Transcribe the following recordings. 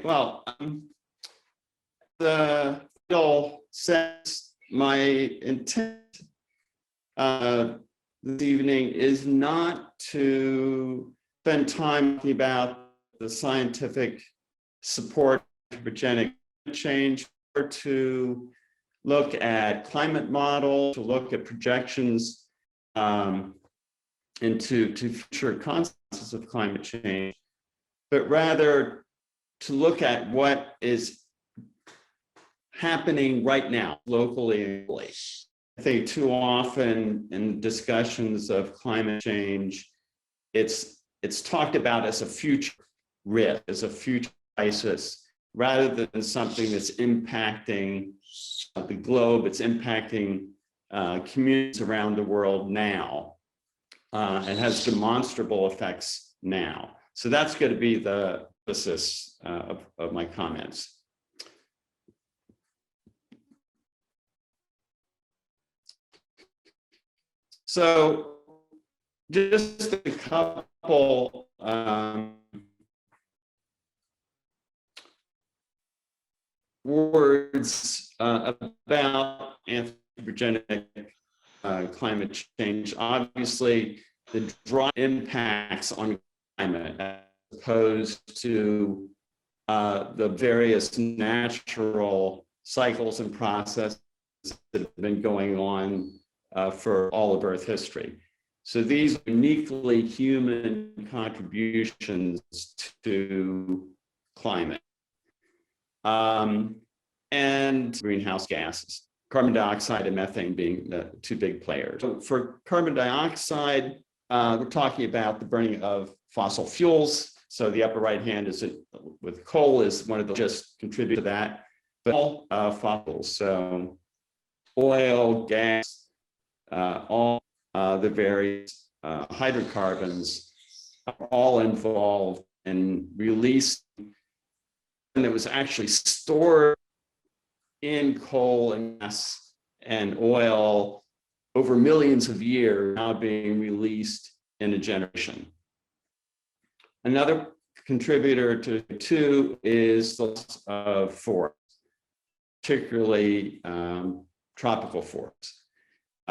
Well, the title says my intent this evening is not to spend time talking about the scientific support for anthropogenic change, or to look at climate models, to look at projections into future consequences of climate change, but rather to look at what is happening right now, locally and globally. I think too often in discussions of climate change, it's talked about as a future risk, as a future crisis, rather than something that's impacting the globe, it's impacting communities around the world now. It has demonstrable effects now. So that's going to be the emphasis of my comments. So just a couple words about anthropogenic climate change. Obviously, the drought impacts on climate as opposed to the various natural cycles and processes that have been going on for all of Earth history. So these are uniquely human contributions to climate. And greenhouse gases, carbon dioxide and methane being the two big players. So for carbon dioxide, we're talking about the burning of fossil fuels. So the upper right hand is with coal is one of the just contribute to that, but all fossils. So oil, gas, all the various hydrocarbons are all involved in release that was actually stored in coal and gas and oil over millions of years, now being released in a generation. Another contributor to two is the loss of forests, particularly tropical forests,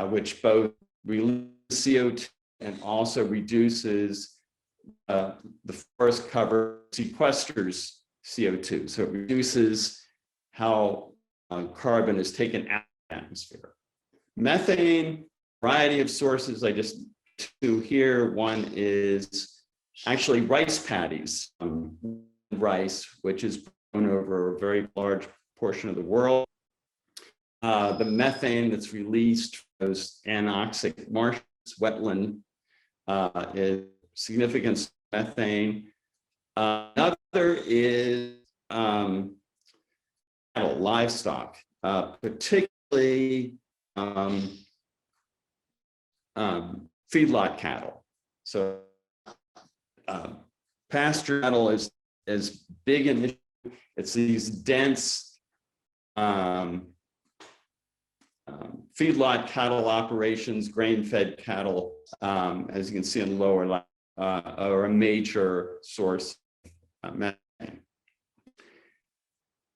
which both release CO2 and also reduces the forest cover, sequesters CO2. So it reduces how carbon is taken out of the atmosphere. Methane, variety of sources. I just two here. One is actually rice paddies, rice, which is grown over a very large portion of the world. The methane that's released from those anoxic marshes, wetland, is significant methane. Another is livestock, particularly feedlot cattle. So pasture cattle is big an issue. It's these dense feedlot cattle operations, grain-fed cattle, as you can see in the lower left, are a major source of methane.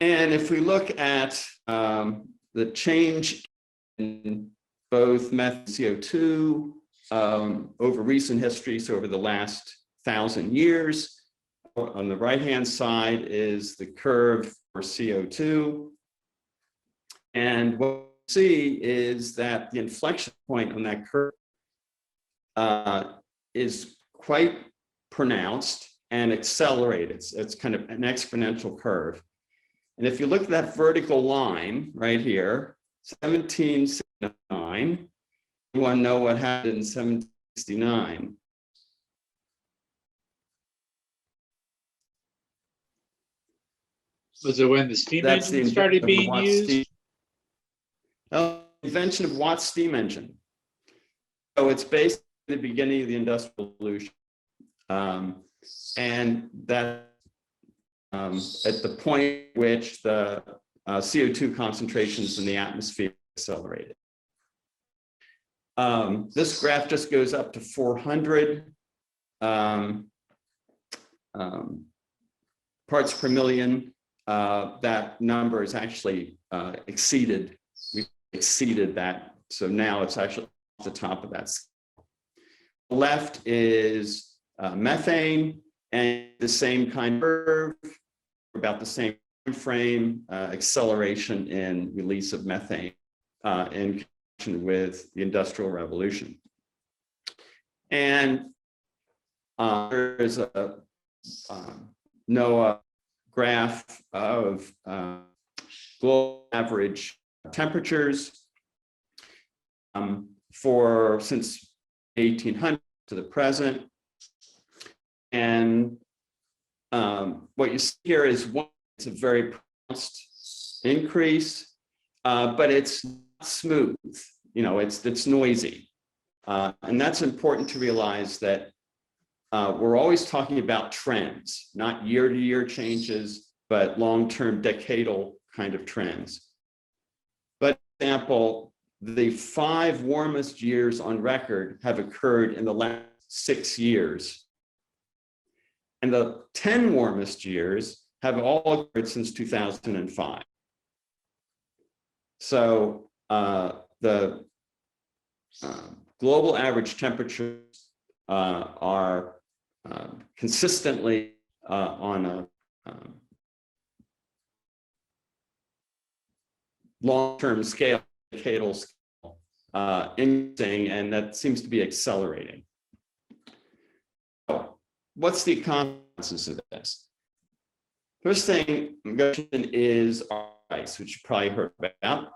And if we look at the change in both methane CO2 over recent history, so over the last 1,000 years, on the right-hand side is the curve for CO2. And what we see is that the inflection point on that curve is quite pronounced and accelerated. It's kind of an exponential curve. And if you look at that vertical line right here, 1769, you want to know what happened in 1769. Was it when the steam engine started being used? The invention of Watt's steam engine. So it's based on the beginning of the Industrial Revolution. And that at the point at which the CO2 concentrations in the atmosphere accelerated. This graph just goes up to 400 parts per million. That number is actually exceeded. We exceeded that. So now it's actually off the top of that scale. Left is methane, and the same kind of curve, about the same frame, acceleration in release of methane in connection with the Industrial Revolution. And there's a NOAA graph of global average temperatures for since 1800 to the present. And what you see here is it's a very pronounced increase, but it's not smooth. You know, it's noisy. And that's important to realize that we're always talking about trends, not year-to-year changes, but long-term decadal kind of trends. But for example, the 5 warmest years on record have occurred in the last 6 years. And the 10 warmest years have all occurred since 2005. So the global average temperatures are consistently on a long-term scale, decadal scale, increasing, and that seems to be accelerating. So what's the consequences of this? First thing is ice, which you probably heard about.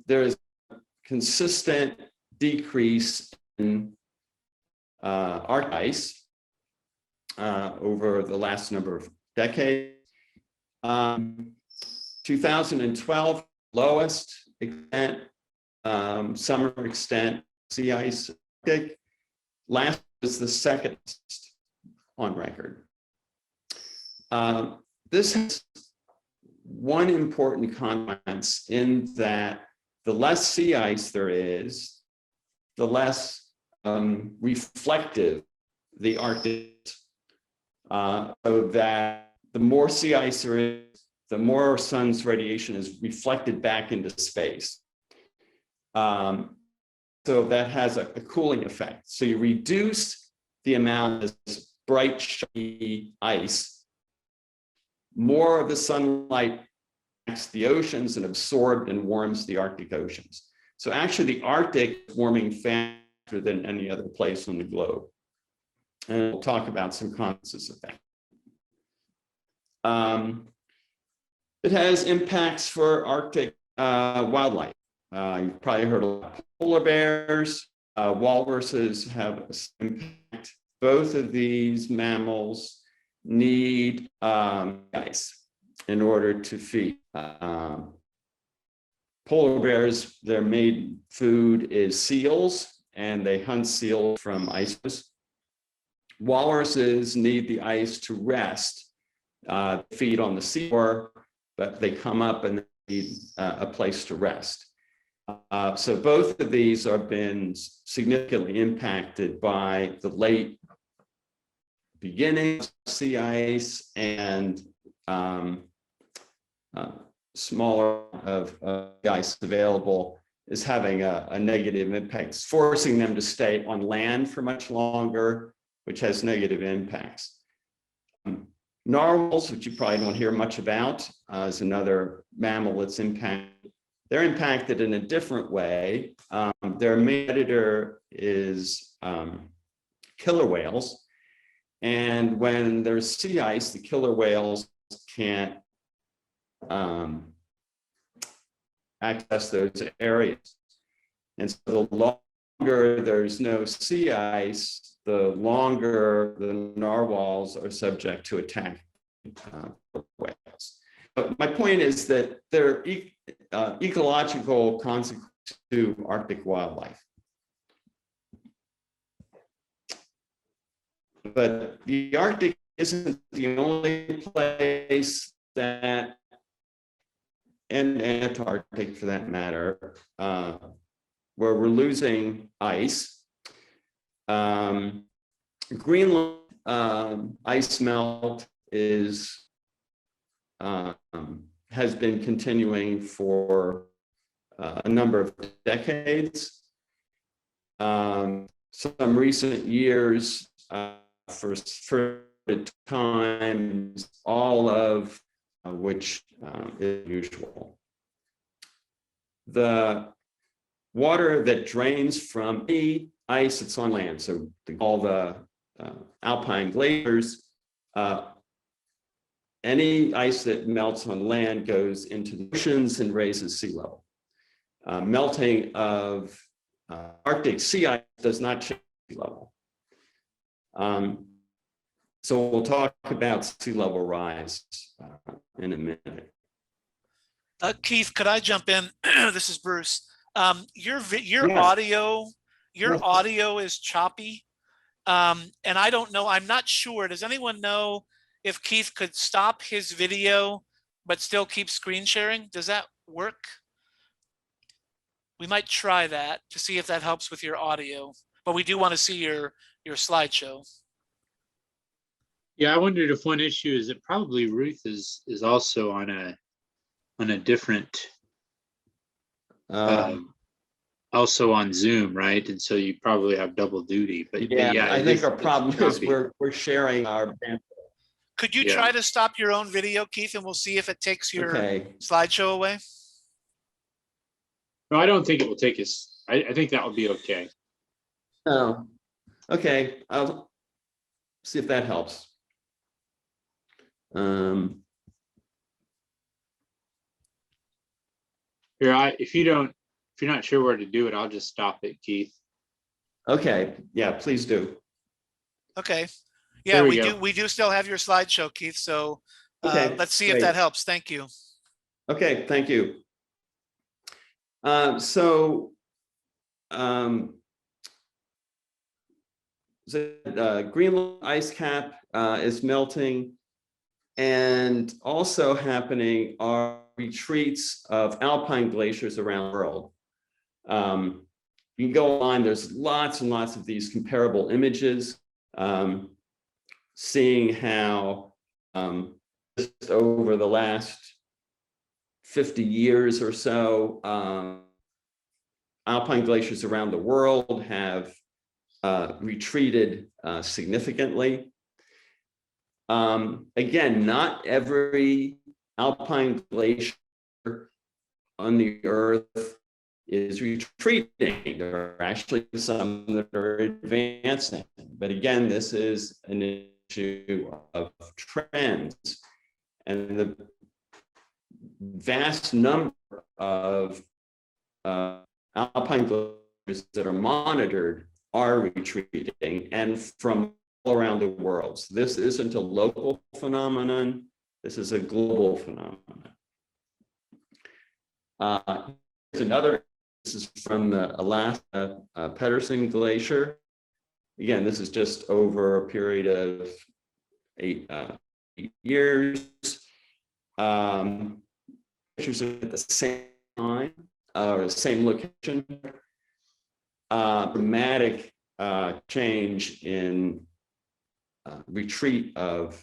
There's a consistent decrease in Arctic ice over the last number of decades. 2012, lowest extent, summer extent, sea ice Arctic. Last was the second on record. This has one important consequence in that the less sea ice there is, the less reflective the Arctic is. So that the more sea ice there is, the more sun's radiation is reflected back into space. So that has a cooling effect. So you reduce the amount of this bright, shiny ice, more of the sunlight attacks the oceans and absorbed and warms the Arctic oceans. So actually the Arctic is warming faster than any other place on the globe. And we'll talk about some consequences of that. It has impacts for Arctic wildlife. You've probably heard of polar bears, walruses have impact. Both of these mammals need ice in order to feed. Polar bears, their main food is seals, and they hunt seals from ices. Walruses need the ice to rest, feed on the seafloor, but they come up and need a place to rest. So both of these have been significantly impacted by the late beginning of sea ice and smaller of ice available is having a negative impact. It's forcing them to stay on land for much longer, which has negative impacts. Narwhals, which you probably don't hear much about, is another mammal that's impacted. They're impacted in a different way. Their main predator is killer whales. And when there's sea ice, the killer whales can't access those areas. And so the longer there's no sea ice, the longer the narwhals are subject to attack whales. But my point is that there are ecological consequences to Arctic wildlife. But the Arctic isn't the only place that, and Antarctic for that matter, where we're losing ice. Greenland ice melt has been continuing for a number of decades. Some recent years, for times, all of which is usual. The water that drains from the ice that's on land, so all the Alpine glaciers, any ice that melts on land goes into the oceans and raises sea level. Melting of Arctic sea ice does not change sea level. So we'll talk about sea level rise in a minute. Keith, could I jump in? This is Bruce. Your Yes. audio is choppy, and I don't know. I'm not sure. Does anyone know if Keith could stop his video but still keep screen sharing? Does that work? We might try that to see if that helps with your audio, but we do want to see your slideshow. Yeah, I wondered if one issue is that probably Ruth is also on a different, also on Zoom, right? And so you probably have double duty. But yeah, I think our problem is we're sharing our bandwidth. Could you try to stop your own video, Keith, and we'll see if it takes your slideshow away? No, I don't think it will take us. I think that will be okay. Oh, okay. I'll see if that helps. Here, if you're not sure where to do it, I'll just stop it, Keith. Okay. Yeah, please do. Okay. Yeah, we do still have your slideshow, Keith. So let's see if that helps. Thank you. Okay, thank you. The Greenland ice cap is melting, and also happening are retreats of Alpine glaciers around the world. You can go online, there's lots and lots of these comparable images, seeing how just over the last 50 years or so, Alpine glaciers around the world have retreated significantly. Again, not every Alpine glacier on the Earth is retreating. There are actually some that are advancing. But again, this is an issue of trends. And the vast number of Alpine glaciers that are monitored are retreating, and from all around the world. So this isn't a local phenomenon. This is a global phenomenon. Here's another. This is from the Alaska Pedersen Glacier. Again, this is just over a period of 8 years. Pictures at the same time, or the same location. Dramatic change in retreat of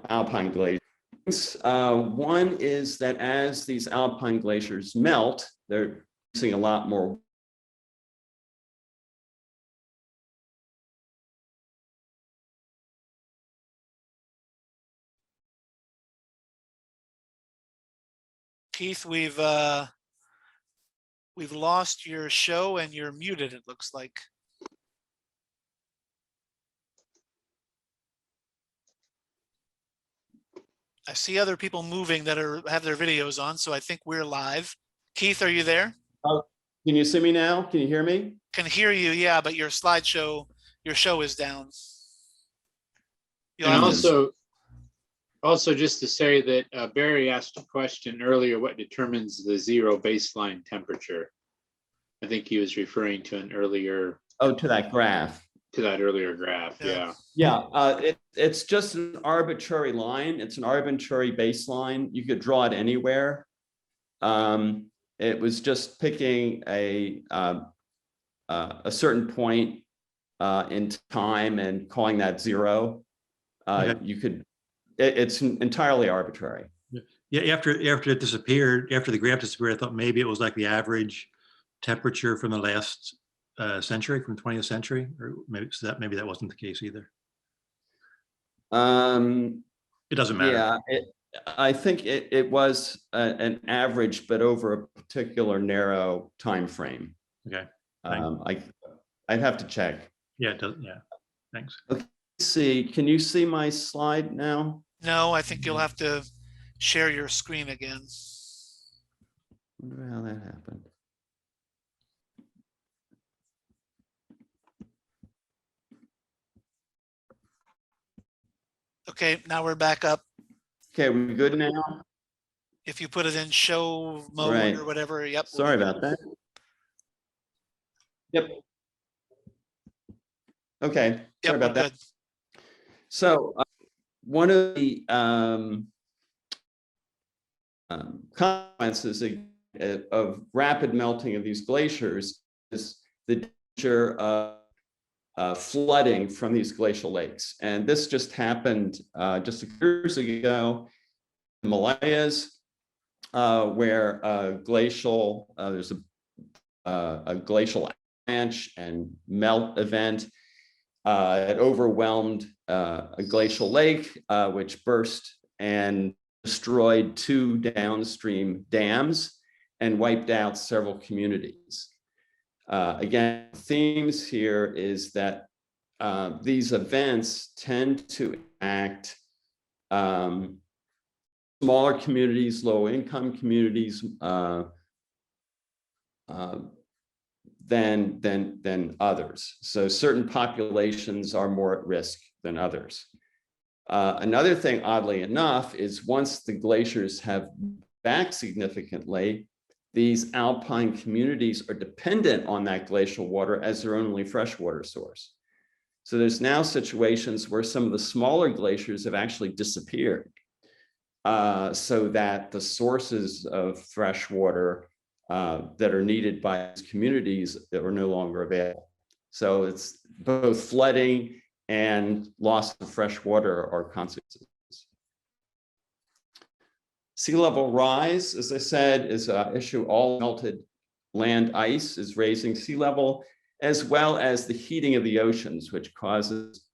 Alpine glaciers. One is that as these Alpine glaciers melt, they're using a lot more. Keith, we've lost your show and you're muted, it looks like. I see other people moving that have their videos on, so I think we're live. Keith, are you there? Can you see me now? Can you hear me? Can hear you, yeah, but your slideshow, your show is down. And also just to say that Barry asked a question earlier, what determines the zero baseline temperature? I think he was referring to an earlier. Oh, to that graph. To that earlier graph, yeah. It's just an arbitrary line. It's an arbitrary baseline. You could draw it anywhere. It was just picking a certain point in time and calling that zero. Okay. You could, it's entirely arbitrary. Yeah, after it disappeared, after the graph disappeared, I thought maybe it was like the average temperature from the last century, from 20th century, or maybe that wasn't the case either. It doesn't matter. Yeah, I think it was an average, but over a particular narrow time frame. Okay. I'd have to check. Yeah, it does. Yeah. Thanks. Okay. See, can you see my slide now? No, I think you'll have to share your screen again. Wonder how that happened. Okay, now we're back up. Okay, we good now? If you put it in show mode Right. or whatever, yep. Sorry about that. Yep. Okay, Yep, sorry about we're that. good. So one of the consequences of rapid melting of these glaciers is the danger of flooding from these glacial lakes. And this just happened just a few years ago in the Himalayas, where there's a glacial avalanche and melt event. It overwhelmed a glacial lake, which burst and destroyed 2 downstream dams and wiped out several communities. Again, themes here is that these events tend to impact smaller communities, low-income communities, than others. So certain populations are more at risk than others. Another thing, oddly enough, is once the glaciers have back significantly, these alpine communities are dependent on that glacial water as their only freshwater source. So there's now situations where some of the smaller glaciers have actually disappeared, so that the sources of fresh water that are needed by these communities that are no longer available. So it's both flooding and loss of fresh water are consequences. Sea level rise, as I said, is an issue. All melted land ice is raising sea level, as well as the heating of the oceans, which causes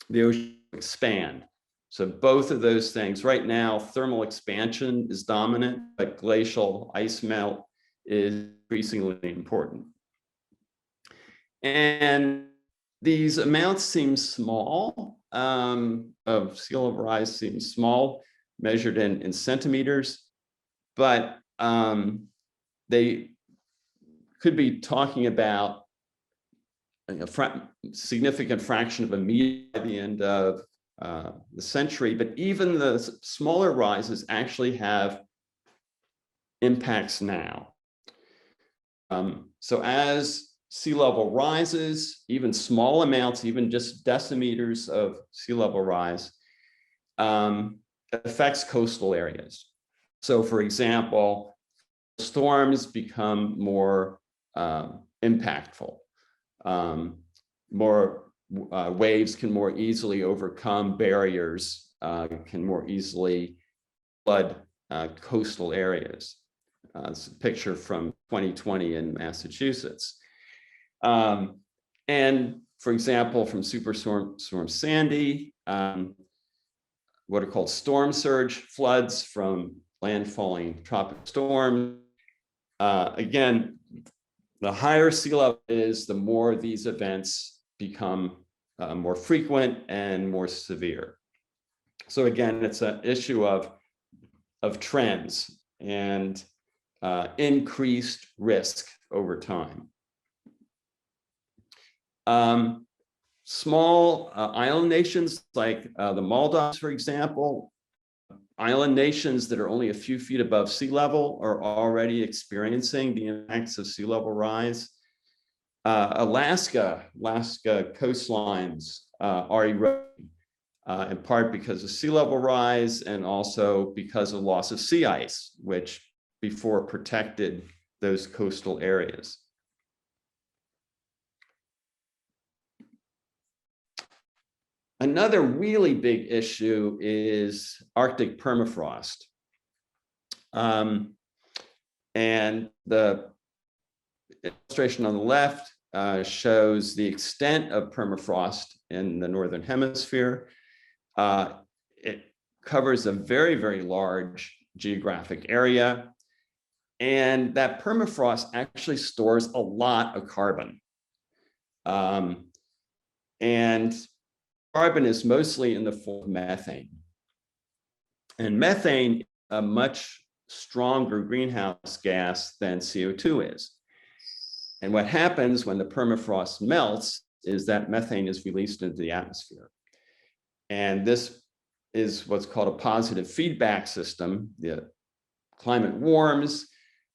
the ocean to expand. So both of those things, right now, thermal expansion is dominant, but glacial ice melt is increasingly important. And these amounts seem small, of sea level rise seems small, measured in centimeters, but they could be talking about a significant fraction of a meter by the end of the century, but even the smaller rises actually have impacts now. So as sea level rises, even small amounts, even just decimeters of sea level rise, affects coastal areas. So for example, storms become more impactful. More waves can more easily overcome barriers, can more easily flood coastal areas. It's a picture from 2020 in Massachusetts. And for example, from Superstorm Sandy, what are called storm surge floods from landfalling tropical storms. Again, the higher sea level is, the more these events become more frequent and more severe. So again, it's an issue of trends and increased risk over time. Small island nations like the Maldives, for example, island nations that are only a few feet above sea level are already experiencing the impacts of sea level rise. Alaska coastlines are eroding, in part because of sea level rise and also because of loss of sea ice, which before protected those coastal areas. Another really big issue is Arctic permafrost. And the illustration on the left shows the extent of permafrost in the Northern Hemisphere. It covers a very, very large geographic area. And that permafrost actually stores a lot of carbon. And carbon is mostly in the form of methane. And methane is a much stronger greenhouse gas than CO2 is. And what happens when the permafrost melts is that methane is released into the atmosphere. And this is what's called a positive feedback system. The climate warms,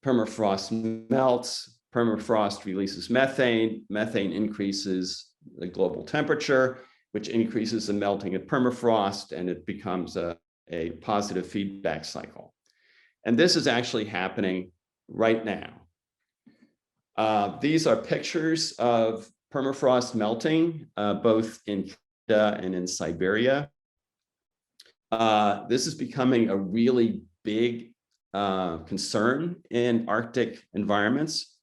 permafrost melts, permafrost releases methane, methane increases the global temperature, which increases the melting of permafrost, and it becomes a positive feedback cycle. And this is actually happening right now. These are pictures of permafrost melting, both in Canada and in Siberia. This is becoming a really big concern in Arctic environments,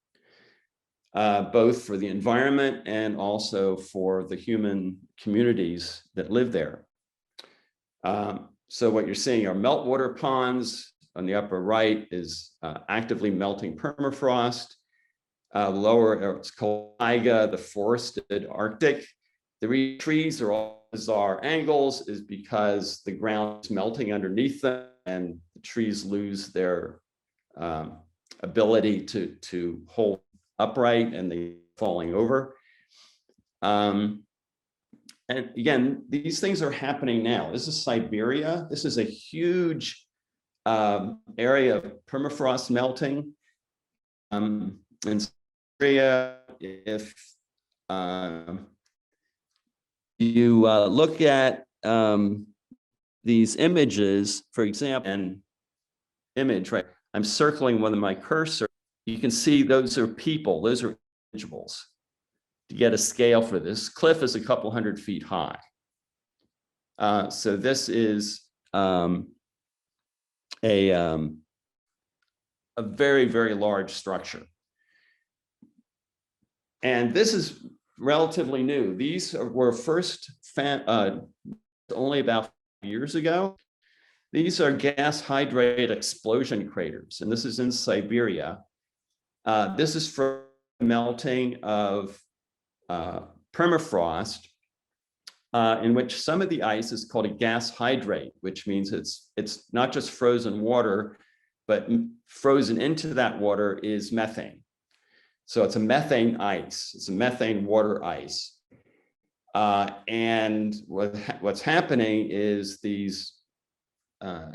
both for the environment and also for the human communities that live there. So what you're seeing are meltwater ponds. On the upper right is actively melting permafrost. Lower, it's called taiga, the forested Arctic. The trees are all bizarre angles is because the ground is melting underneath them and the trees lose their ability to hold upright and they falling over. And again, these things are happening now. This is Siberia. This is a huge area of permafrost melting. In Siberia, if you look at these images, for example, an image, right? I'm circling one of my cursor. You can see those are people, those are individuals. To get a scale for this, cliff is a couple hundred feet high. So this is a very, very large structure. And this is relatively new. These were first found only about 5 years ago. These are gas hydrate explosion craters, and this is in Siberia. This is from melting of permafrost, in which some of the ice is called a gas hydrate, which means it's not just frozen water, but frozen into that water is methane. So it's a methane ice. It's a methane water ice. And what's happening is these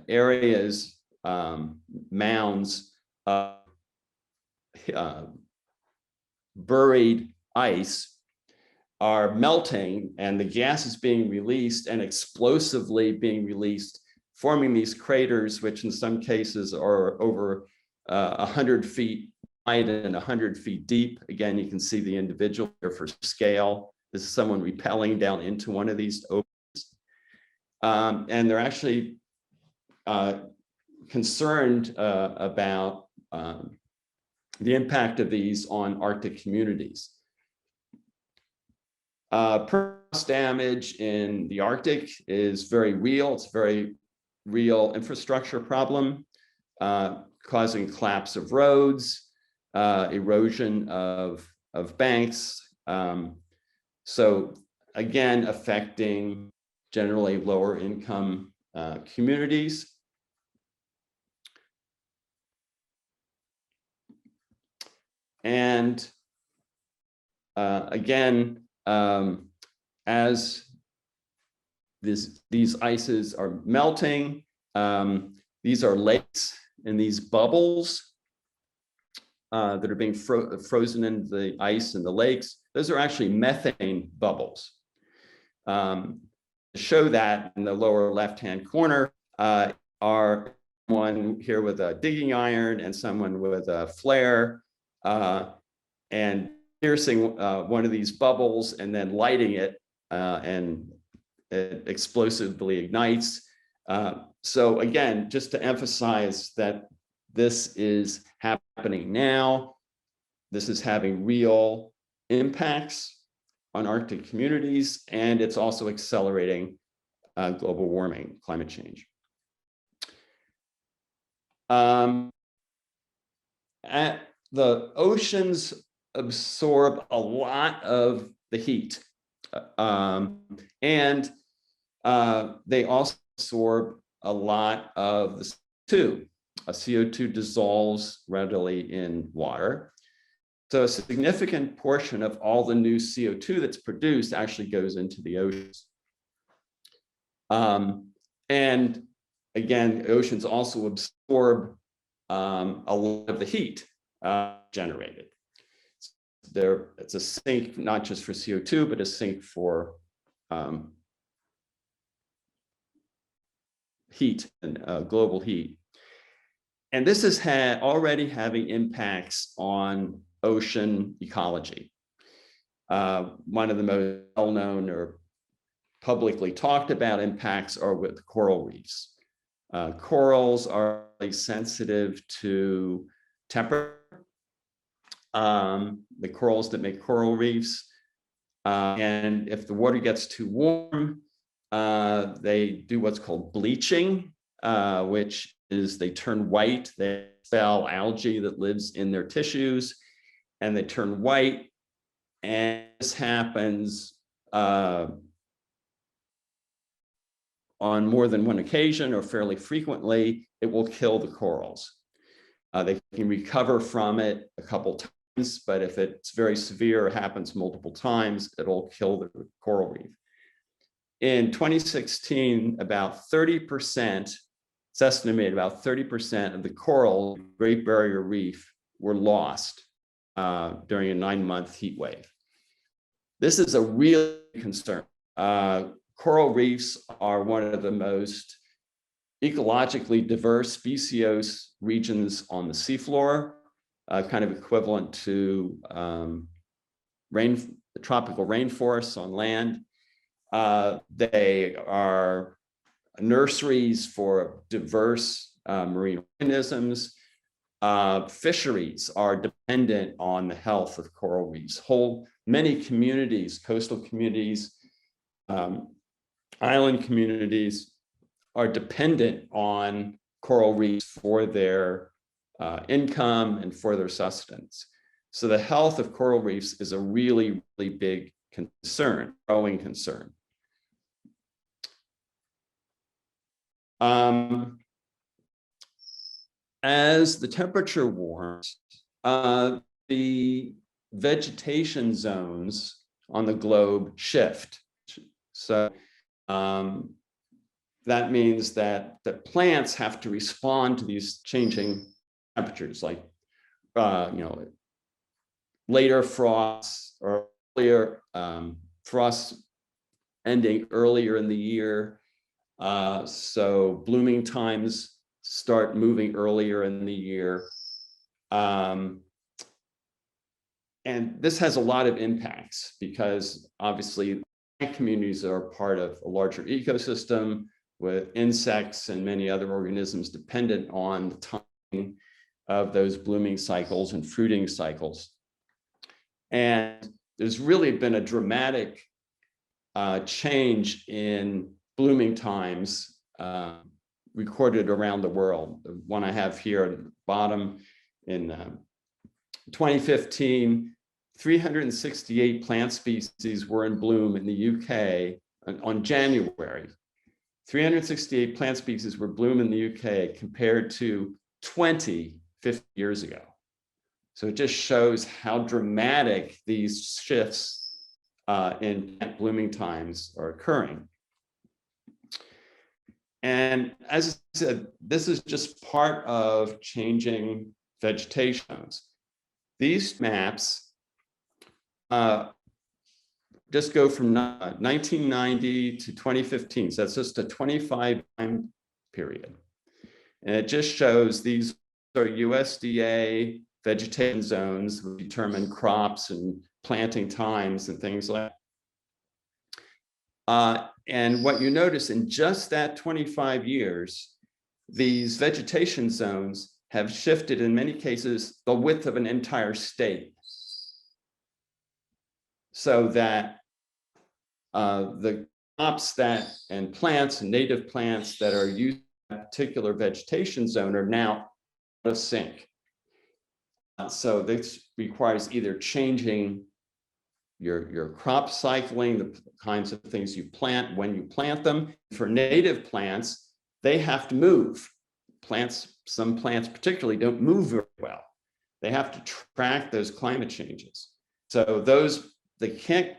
areas, mounds of buried ice are melting, and the gas is being released and explosively being released, forming these craters, which in some cases are over 100 feet wide and 100 feet deep. Again, you can see the individual here for scale. This is someone rappelling down into one of these openings. And they're actually concerned about the impact of these on Arctic communities. Permafrost damage in the Arctic is very real. It's a very real infrastructure problem, causing collapse of roads, erosion of banks. So again, affecting generally lower income communities. And again, as these ices are melting, these are lakes and these bubbles that are being frozen into the ice in the lakes. Those are actually methane bubbles. To show that in the lower left-hand corner are one here with a digging iron and someone with a flare and piercing one of these bubbles and then lighting it and it explosively ignites. So again, just to emphasize that this is happening now, this is having real impacts on Arctic communities, and it's also accelerating global warming, climate change. The oceans absorb a lot of the heat, and they also absorb a lot of the CO2. CO2 dissolves readily in water. So a significant portion of all the new CO2 that's produced actually goes into the oceans. And again, the oceans also absorb a lot of the heat generated. It's a sink, not just for CO2, but a sink for heat and global heat. And this is already having impacts on ocean ecology. One of the most well-known or publicly talked about impacts are with coral reefs. Corals are really sensitive to temperature. The corals that make coral reefs, and if the water gets too warm, they do what's called bleaching, which is they turn white. They expel algae that lives in their tissues, and they turn white. And this happens on more than one occasion or fairly frequently. It will kill the corals. They can recover from it a couple times, but if it's very severe or happens multiple times, it'll kill the coral reef. In 2016, about 30%, it's estimated about 30% of the coral Great Barrier Reef were lost during a 9-month heat wave. This is a real concern. Coral reefs are one of the most ecologically diverse speciose regions on the seafloor, kind of equivalent to tropical rainforests on land. They are nurseries for diverse marine organisms. Fisheries are dependent on the health of coral reefs. Many communities, coastal communities, island communities are dependent on coral reefs for their income and for their sustenance. So the health of coral reefs is a really, really big concern, growing concern. As the temperature warms, the vegetation zones on the globe shift. So that means that the plants have to respond to these changing temperatures, like later frosts or earlier frosts ending earlier in the year. So blooming times start moving earlier in the year. And this has a lot of impacts because obviously communities are part of a larger ecosystem with insects and many other organisms dependent on the timing of those blooming cycles and fruiting cycles. And there's really been a dramatic change in blooming times recorded around the world. The one I have here at the bottom in 2015, 368 plant species were in bloom in the UK on January. 368 plant species were bloom in the UK compared to 50 years ago. So it just shows how dramatic these shifts in plant blooming times are occurring. And as I said, this is just part of changing vegetations. These maps just go from 1990 to 2015. So that's just a 25-time period. And it just shows these are USDA vegetation zones that determine crops and planting times and things like that. And what you notice in just that 25 years, these vegetation zones have shifted in many cases the width of an entire state. So that the crops that and plants and native plants that are used in a particular vegetation zone are now out of sync. So this requires either changing your crop cycling, the kinds of things you plant, when you plant them. For native plants, they have to move. Some plants particularly don't move very well. They have to track those climate changes. So they can't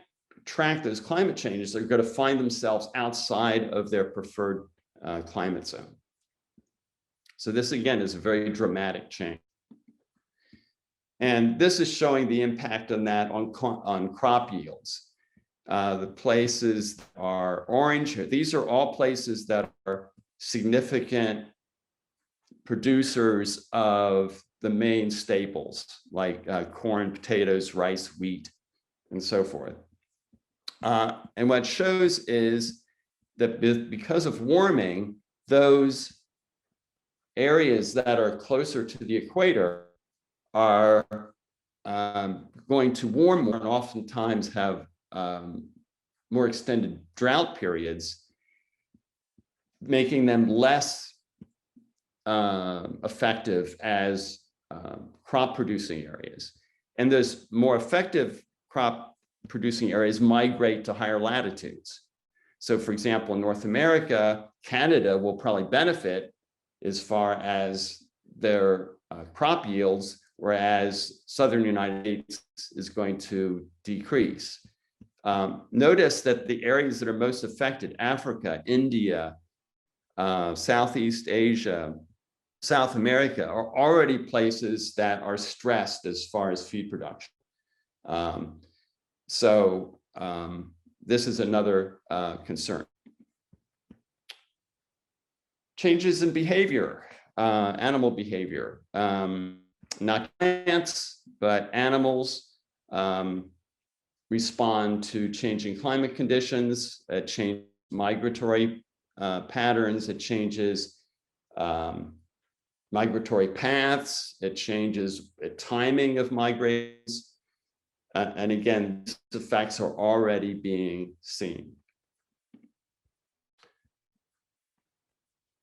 track those climate changes. They're going to find themselves outside of their preferred climate zone. So this again is a very dramatic change. And this is showing the impact on that on crop yields. The places are orange here. These are all places that are significant producers of the main staples like corn, potatoes, rice, wheat, and so forth. And what it shows is that because of warming, those areas that are closer to the equator are going to warm more and oftentimes have more extended drought periods, making them less effective as crop producing areas. And those more effective crop producing areas migrate to higher latitudes. So for example, in North America, Canada will probably benefit as far as their crop yields, whereas Southern United States is going to decrease. Notice that the areas that are most affected, Africa, India, Southeast Asia, South America, are already places that are stressed as far as feed production. This is another concern. Changes in behavior, animal behavior. Not plants, but animals respond to changing climate conditions. It changes migratory patterns. It changes migratory paths. It changes the timing of migrations. And again, these effects are already being seen.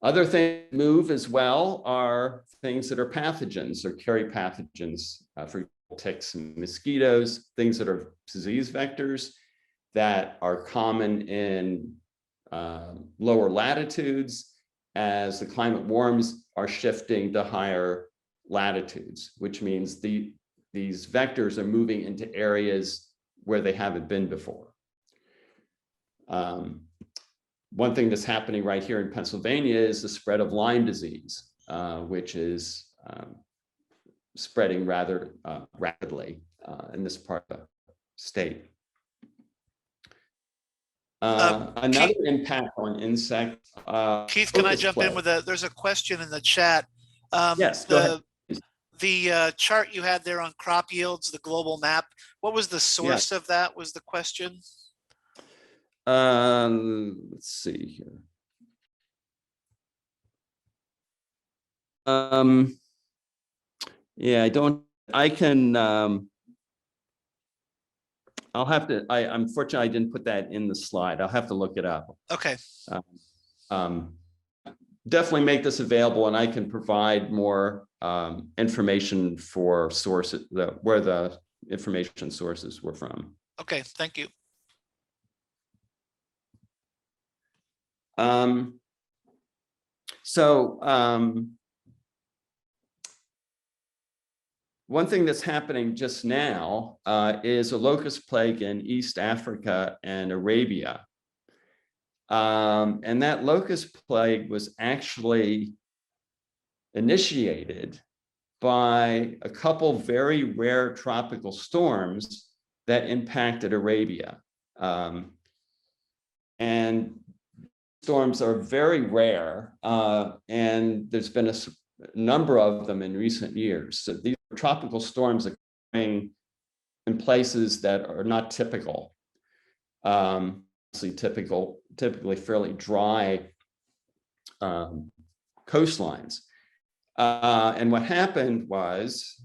Other things that move as well are things that are pathogens or carry pathogens, for example, ticks and mosquitoes, things that are disease vectors that are common in lower latitudes. As the climate warms, are shifting to higher latitudes, which means these vectors are moving into areas where they haven't been before. One thing that's happening right here in Pennsylvania is the spread of Lyme disease, which is spreading rather rapidly in this part of the state. Another impact on insects. Keith, can I jump in plague. with there's a question in the chat. Yes, go ahead. The chart you had there on crop yields, the global map, what was the source of that was the question? Let's see here. Yeah, I can, I'll have to, unfortunately, I didn't put that in the slide. I'll have to look it up. Okay. Definitely make this available and I can provide more information for sources, where the information sources were from. Okay, thank you. One thing that's happening just now is a locust plague in East Africa and Arabia. And that locust plague was actually initiated by a couple very rare tropical storms that impacted Arabia. And storms are very rare, and there's been a number of them in recent years. So these are tropical storms occurring in places that are not typical. typically fairly dry coastlines. And what happened was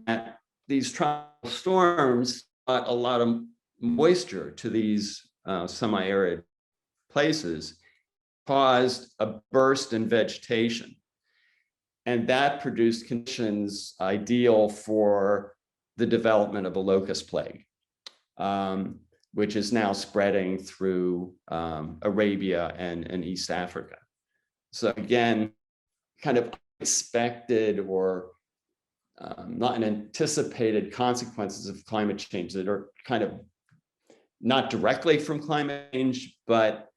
that these tropical storms brought a lot of moisture to these semi-arid places, caused a burst in vegetation. And that produced conditions ideal for the development of a locust plague, which is now spreading through Arabia and East Africa. So again, kind of unexpected or not an anticipated consequences of climate change that are kind of not directly from climate change, but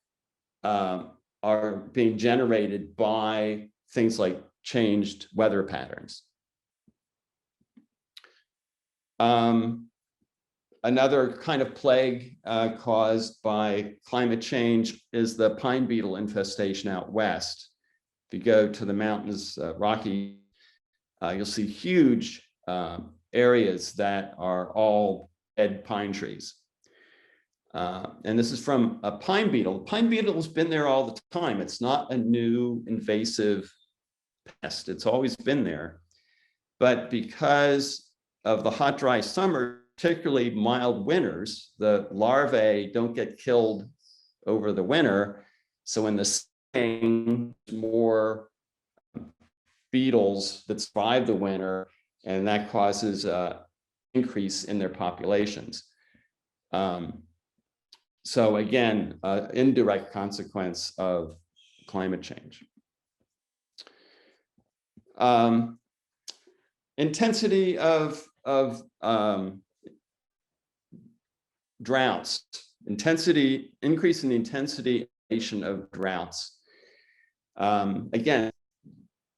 are being generated by things like changed weather patterns. Another kind of plague caused by climate change is the pine beetle infestation out west. If you go to the mountains, Rocky, you'll see huge areas that are all dead pine trees. And this is from a pine beetle. The pine beetle has been there all the time. It's not a new invasive pest. It's always been there. But because of the hot, dry summer, particularly mild winters, the larvae don't get killed over the winter. So in the spring, more beetles that survive the winter, and that causes an increase in their populations. So again, indirect consequence of climate change. Intensity of droughts, increase in the intensity of droughts. Again,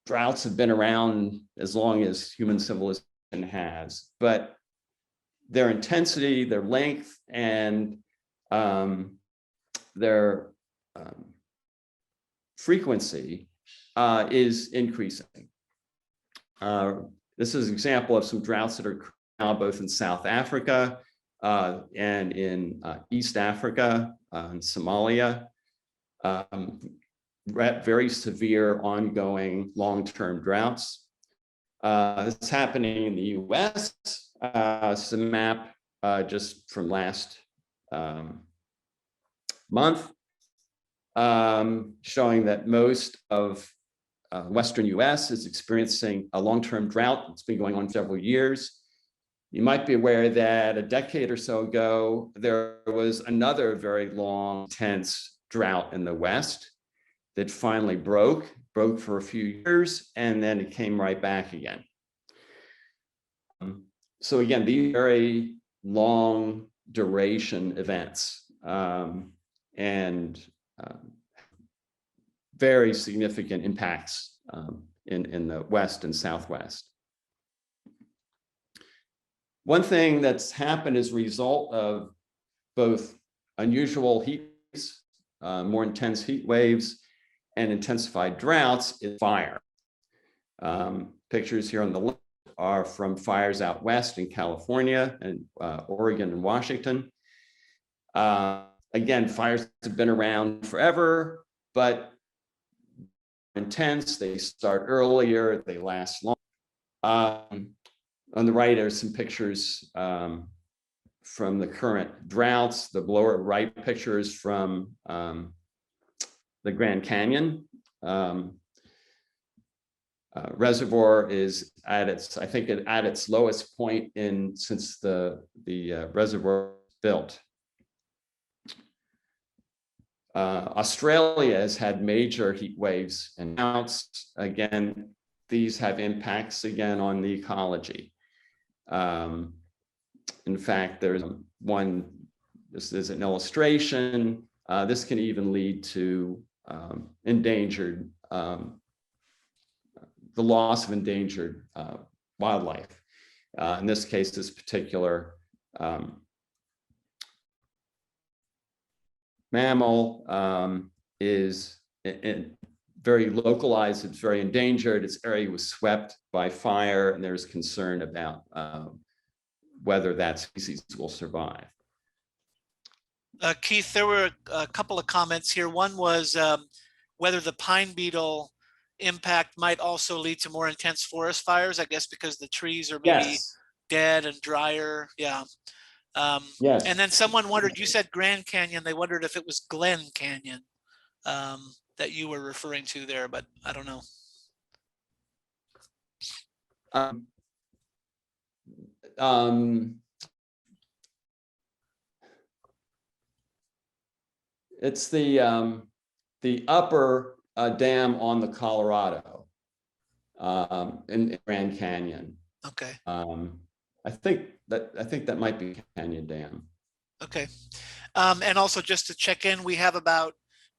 droughts have been around as long as human civilization has, but their intensity, their length, and their frequency is increasing. This is an example of some droughts that are now both in South Africa and in East Africa and Somalia. Very severe, ongoing, long-term droughts. It's happening in the US. It's a map just from last month, showing that most of Western US is experiencing a long-term drought. It's been going on several years. You might be aware that a decade or so ago, there was another very long, intense drought in the West that finally broke for a few years, and then it came right back again. So again, these very long duration events and very significant impacts in the West and Southwest. One thing that's happened as a result of both unusual heat waves, more intense heat waves, and intensified droughts is fire. Pictures here on the left are from fires out west in California and Oregon and Washington. Again, fires have been around forever, but intense. They start earlier, they last long. On the right are some pictures from the current droughts. The lower right pictures from the Grand Canyon. Reservoir is at its, I think, at its lowest point since the reservoir was built. Australia has had major heat waves and droughts. Again, these have impacts again on the ecology. In fact, there's one, this is an illustration. This can even lead to endangered, the loss of endangered wildlife. In this case, this particular mammal is very localized, it's very endangered. Its area was swept by fire, and there's concern about whether that species will survive. Keith, there were a couple of comments here. One was whether the pine beetle impact might also lead to more intense forest fires, I guess because the trees are maybe Yes, dead and drier. Yeah. yes. And then someone wondered, you said Grand Canyon, they wondered if it was Glen Canyon that you were referring to there, but I don't know. Um, um, it's the upper dam on the Colorado in Grand Canyon. Okay. I think that might be Canyon Dam. Okay. And also just to check in, we have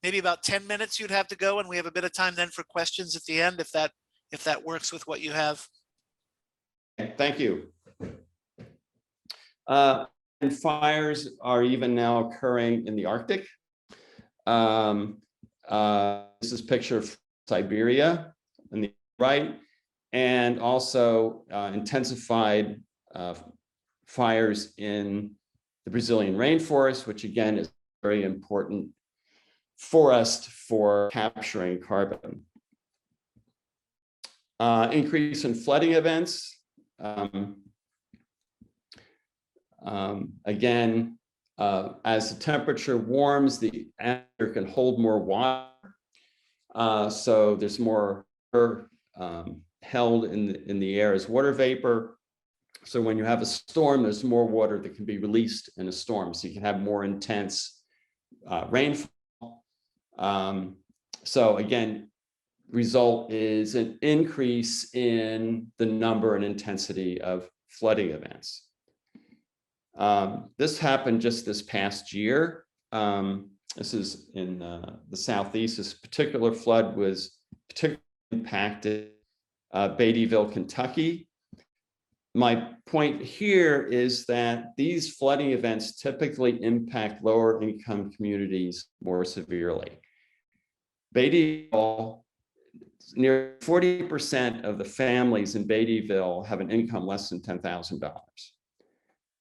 maybe about 10 minutes you'd have to go, and we have a bit of time then for questions at the end, if that works with what you have. Thank you. And fires are even now occurring in the Arctic. This is a picture of Siberia on the right, and also intensified fires in the Brazilian rainforest, which again is very important forest for capturing carbon. Increase in flooding events. Again, as the temperature warms, the atmosphere can hold more water. So there's more held in the air as water vapor. So when you have a storm, there's more water that can be released in a storm. So you can have more intense rainfall. So again, result is an increase in the number and intensity of flooding events. This happened just this past year. This is in the Southeast. This particular flood was particularly impacted Beattyville, Kentucky. My point here is that these flooding events typically impact lower income communities more severely. Beattyville, near 40% of the families in Beattyville have an income less than $10,000.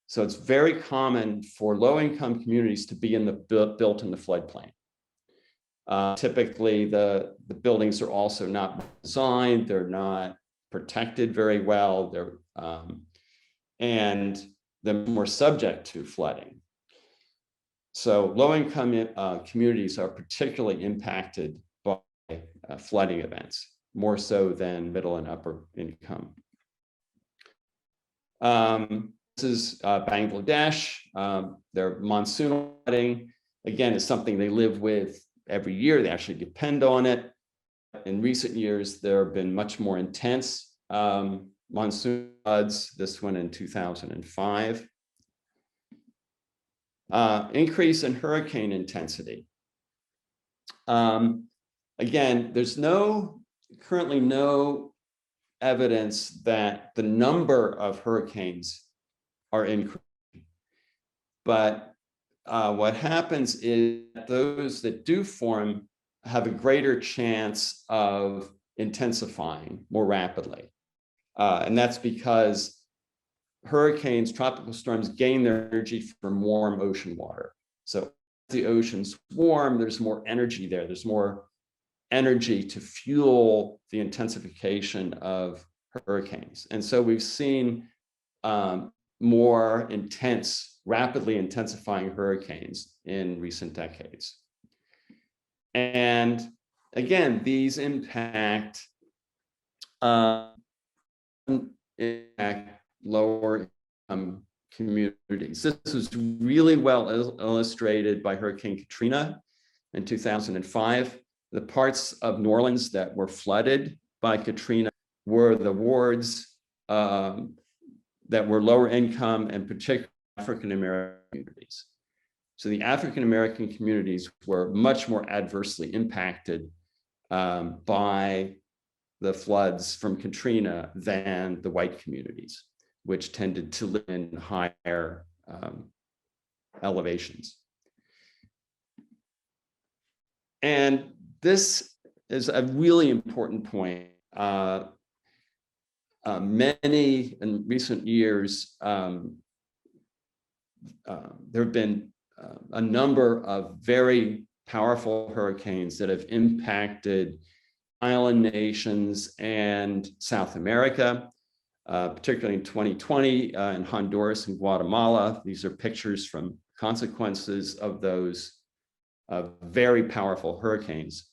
So it's very common for low-income communities to be built in the floodplain. Typically, the buildings are also not designed; they're not protected very well. And they're more subject to flooding. So low-income communities are particularly impacted by flooding events, more so than middle and upper income. This is Bangladesh. Their monsoon flooding, again, is something they live with every year. They actually depend on it. In recent years, there have been much more intense monsoon floods, this one in 2005. Increase in hurricane intensity. Again, there's currently no evidence that the number of hurricanes are increasing. But what happens is those that do form have a greater chance of intensifying more rapidly. And that's because hurricanes, tropical storms gain their energy from warm ocean water. So as the oceans warm, there's more energy there. There's more energy to fuel the intensification of hurricanes. And so we've seen more intense, rapidly intensifying hurricanes in recent decades. And again, these impact lower income communities. This was really well illustrated by Hurricane Katrina in 2005. The parts of New Orleans that were flooded by Katrina were the wards that were lower income and particularly African-American communities. So the African-American communities were much more adversely impacted by the floods from Katrina than the white communities, which tended to live in higher elevations. And this is a really important point. Many in recent years, there have been a number of very powerful hurricanes that have impacted island nations and South America, particularly in 2020 in Honduras and Guatemala. These are pictures from consequences of those very powerful hurricanes.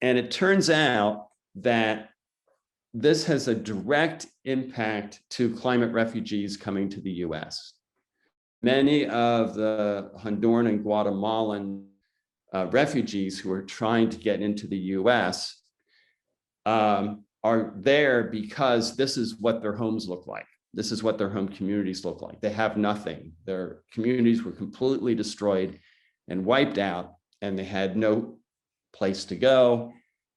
And it turns out that this has a direct impact to climate refugees coming to the US. Many of the Honduran and Guatemalan refugees who are trying to get into the US are there because this is what their homes look like. This is what their home communities look like. They have nothing. Their communities were completely destroyed and wiped out, and they had no place to go.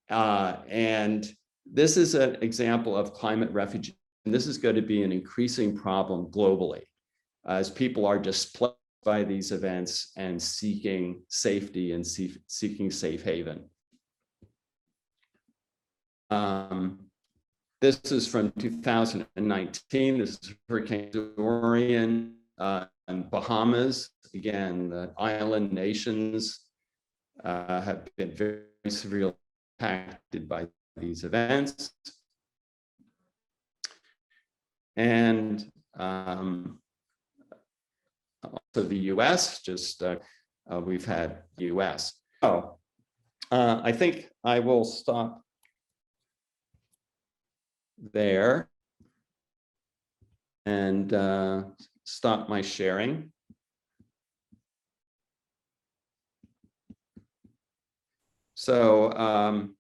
And this is an example of climate refugee. And this is going to be an increasing problem globally as people are displaced by these events and seeking safety and seeking safe haven. This is from 2019. This is Hurricane Dorian in Bahamas. Again, the island nations have been very severely impacted by these events. And also the US, we've had US. So I think I will stop there and stop my sharing. So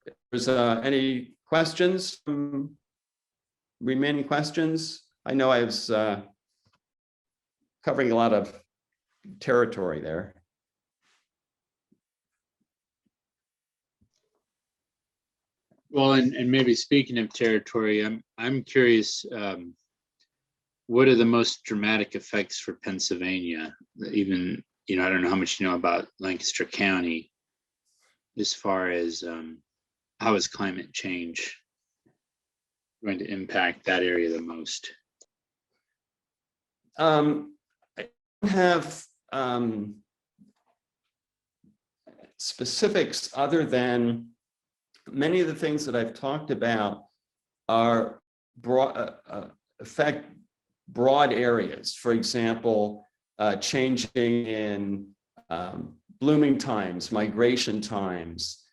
if there's any questions, remaining questions? I know I was covering a lot of territory there. Well, and maybe speaking of territory, I'm curious, what are the most dramatic effects for Pennsylvania? Even, I don't know how much you know about Lancaster County as far as how is climate change going to impact that area the most? I don't have specifics other than many of the things that I've talked about are affect broad areas. For example, changing in blooming times, migration times,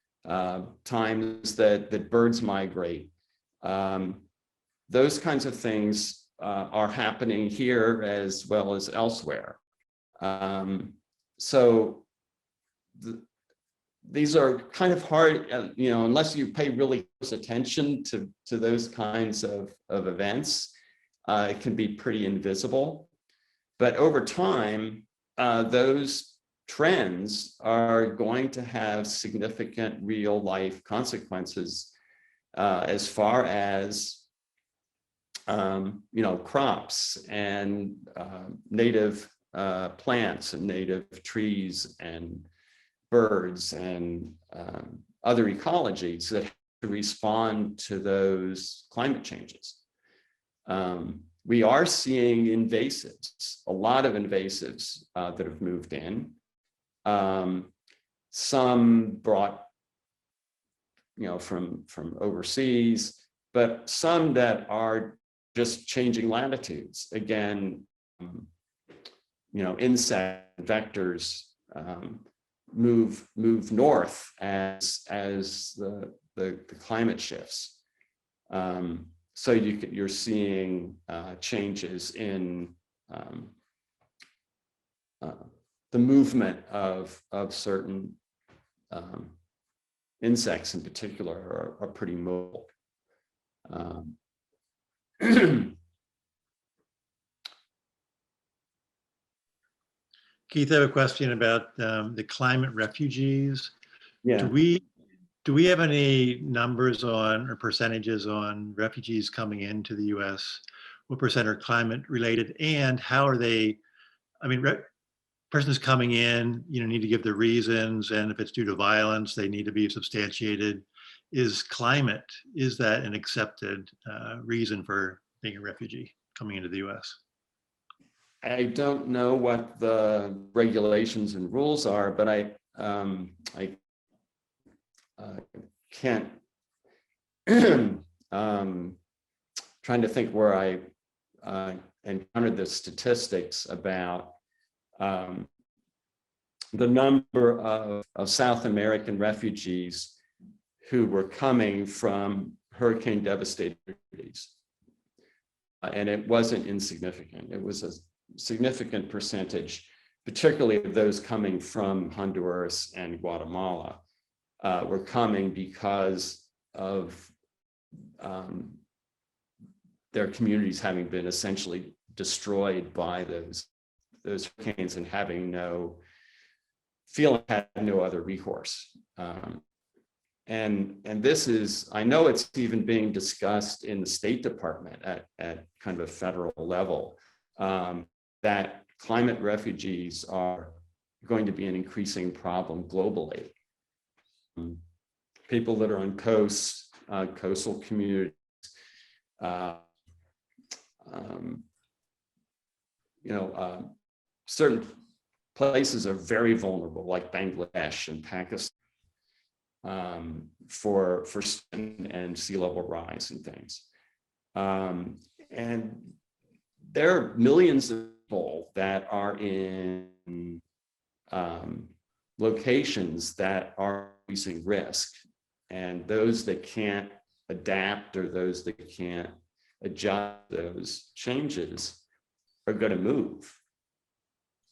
times that birds migrate. Those kinds of things are happening here as well as elsewhere. These are kind of hard, unless you pay really close attention to those kinds of events, it can be pretty invisible. But over time, those trends are going to have significant real life consequences as far as crops and native plants and native trees and birds and other ecologies that have to respond to those climate changes. We are seeing invasives, a lot of invasives that have moved in. Some brought, from overseas, but some that are just changing latitudes. Again, insect vectors move north as the climate shifts. So you're seeing changes in the movement of certain insects in particular are pretty mobile. Keith, I have a question about the climate refugees. Yeah. Do we have any numbers on or percentages on refugees coming into the US? What percent are climate related, and how are they? I mean, persons coming in, need to give the reasons, and if it's due to violence, they need to be substantiated. Is that an accepted reason for being a refugee coming into the US? I don't know what the regulations and rules are, but I can't. Trying to think where I encountered the statistics about the number of South American refugees who were coming from hurricane devastated communities. And it wasn't insignificant. It was a significant percentage, particularly of those coming from Honduras and Guatemala, were coming because of their communities having been essentially destroyed by those hurricanes and having no other recourse. And this is, I know it's even being discussed in the State Department at kind of a federal level, that climate refugees are going to be an increasing problem globally. People that are on coasts, coastal communities, certain places are very vulnerable, like Bangladesh and Pakistan, for and sea level rise and things. And there are millions of people that are in locations that are facing risk, and those that can't adapt or those that can't adjust those changes are going to move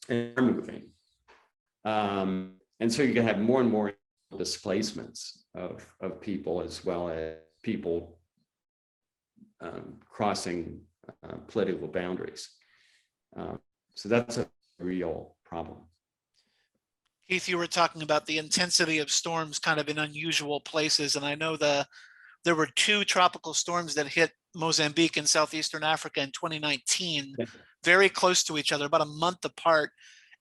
and are moving. And so you're going to have more and more displacements of people, as well as people crossing political boundaries. So that's a real problem. Keith, you were talking about the intensity of storms kind of in unusual places. And I know there were 2 tropical storms that hit Mozambique in southeastern Africa in 2019, very close to each other, about a month apart.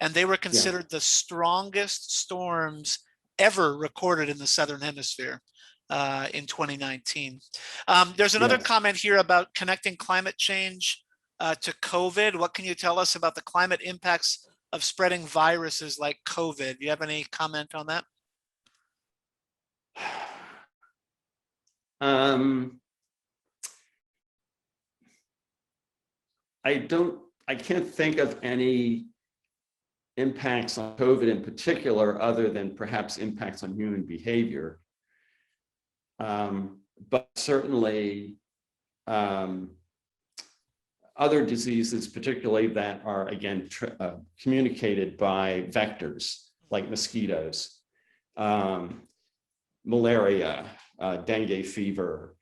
And they were considered the strongest storms ever recorded in the Southern Hemisphere in 2019. There's another comment here about connecting climate change to COVID. What can you tell us about the climate impacts of spreading viruses like COVID? Do you have any comment on that? I can't think of any impacts on COVID in particular, other than perhaps impacts on human behavior. But certainly other diseases, particularly that are, again, communicated by vectors like mosquitoes, malaria, dengue fever,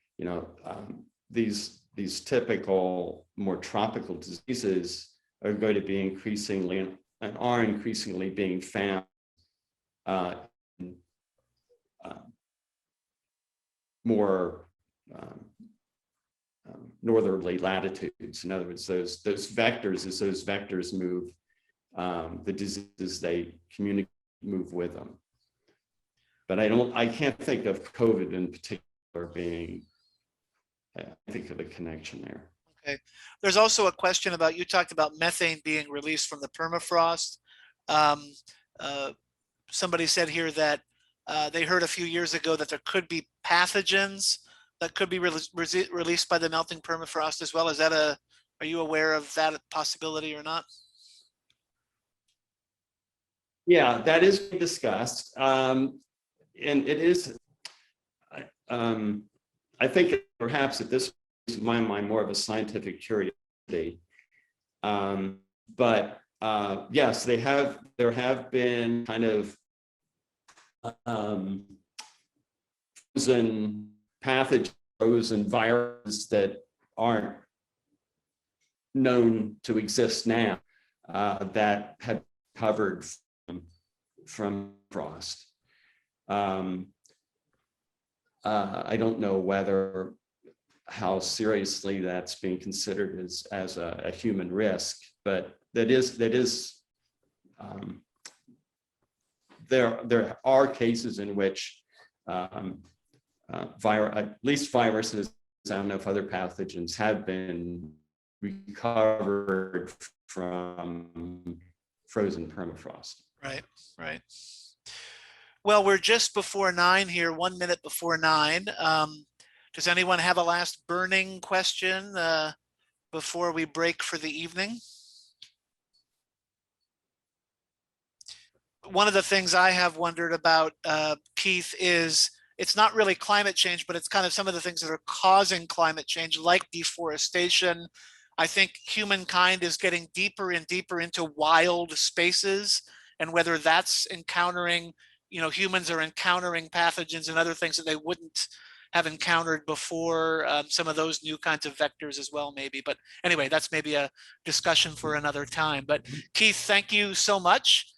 these typical more tropical diseases are going to be increasingly and are increasingly being found in more northerly latitudes. In other words, those vectors, as those vectors move, the diseases they communicate move with them. But I can't think of COVID in particular being, I think of a connection there. Okay. There's also a question about, you talked about methane being released from the permafrost. Somebody said here that they heard a few years ago that there could be pathogens that could be released by the melting permafrost as well. Is that are you aware of that possibility or not? Yeah, that is discussed. And it is, I think perhaps at this point, in my mind, more of a scientific curiosity. But yes, there have been kind of frozen pathogens, frozen viruses that aren't known to exist now, that have covered from frost. I don't know how seriously that's being considered as a human risk, but there are cases in which at least viruses, I don't know if other pathogens have been recovered from frozen permafrost. Right, right. Well, we're just before 9 here, 1 minute before 9. Does anyone have a last burning question before we break for the evening? One of the things I have wondered about, Keith, is it's not really climate change, but it's kind of some of the things that are causing climate change, like deforestation. I think humankind is getting deeper and deeper into wild spaces, and whether that's encountering, humans are encountering pathogens and other things that they wouldn't have encountered before, some of those new kinds of vectors as well, maybe. But anyway, that's maybe a discussion for another time. But Keith, thank you so much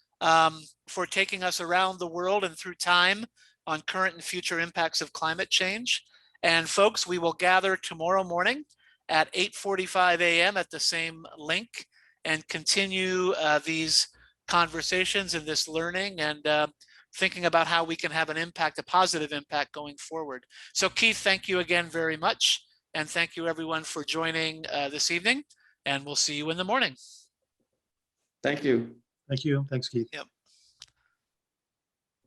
for taking us around the world and through time on current and future impacts of climate change. And folks, we will gather tomorrow morning at 8:45 a.m. at the same link and continue these conversations and this learning and thinking about how we can have an impact, a positive impact going forward. So Keith, thank you again very much. And thank you everyone for joining this evening, and we'll see you in the morning. Thank you. Thank you. Thanks, Keith. Yep.